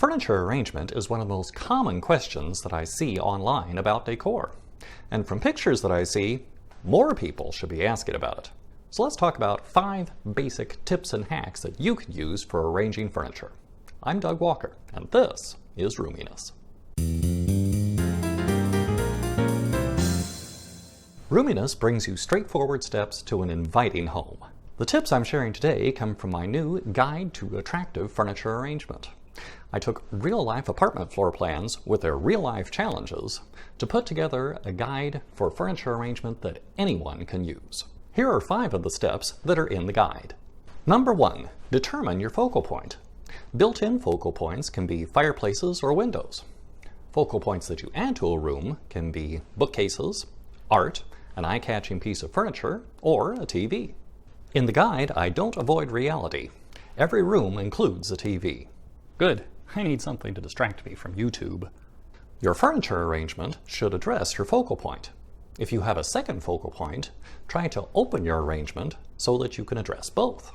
Furniture arrangement is one of the most common questions that I see online about decor. And from pictures that I see, more people should be asking about it. So let's talk about 5 basic tips and hacks that you can use for arranging furniture. I'm Doug Walker, and this is Roominess. Roominess brings you straightforward steps to an inviting home. The tips I'm sharing today come from my new Guide to Attractive Furniture Arrangement. I took real-life apartment floor plans with their real-life challenges to put together a guide for furniture arrangement that anyone can use. Here are 5 of the steps that are in the guide. Number 1, determine your focal point. Built-in focal points can be fireplaces or windows. Focal points that you add to a room can be bookcases, art, an eye-catching piece of furniture, or a TV. In the guide, I don't avoid reality. Every room includes a TV. Good, I need something to distract me from YouTube. Your furniture arrangement should address your focal point. If you have a second focal point, try to open your arrangement so that you can address both.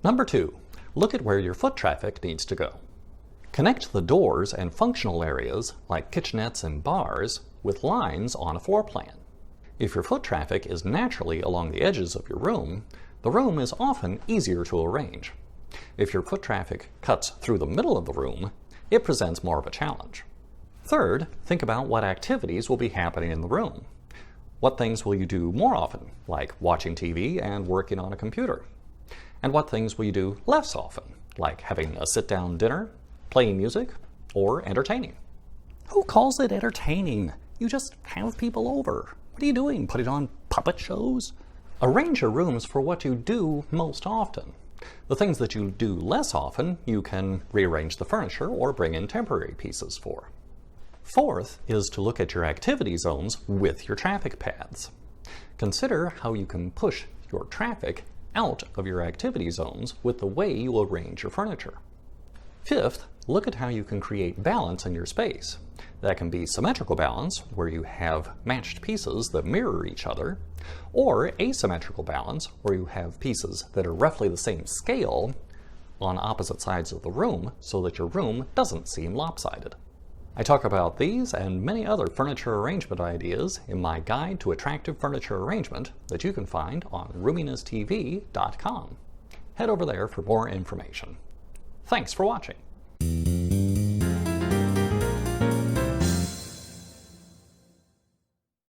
Number 2, look at where your foot traffic needs to go. Connect the doors and functional areas, like kitchenettes and bars, with lines on a floor plan. If your foot traffic is naturally along the edges of your room, the room is often easier to arrange. If your foot traffic cuts through the middle of the room, it presents more of a challenge. Third, think about what activities will be happening in the room. What things will you do more often, like watching TV and working on a computer? And what things will you do less often, like having a sit-down dinner, playing music, or entertaining? Who calls it entertaining? You just have people over. What are you doing, putting on puppet shows? Arrange your rooms for what you do most often. The things that you do less often, you can rearrange the furniture or bring in temporary pieces for. Fourth is to look at your activity zones with your traffic paths. Consider how you can push your traffic out of your activity zones with the way you arrange your furniture. Fifth, look at how you can create balance in your space. That can be symmetrical balance, where you have matched pieces that mirror each other, or asymmetrical balance, where you have pieces that are roughly the same scale on opposite sides of the room so that your room doesn't seem lopsided. I talk about these and many other furniture arrangement ideas in my Guide to Attractive Furniture Arrangement that you can find on RoominessTV.com. Head over there for more information. Thanks for watching.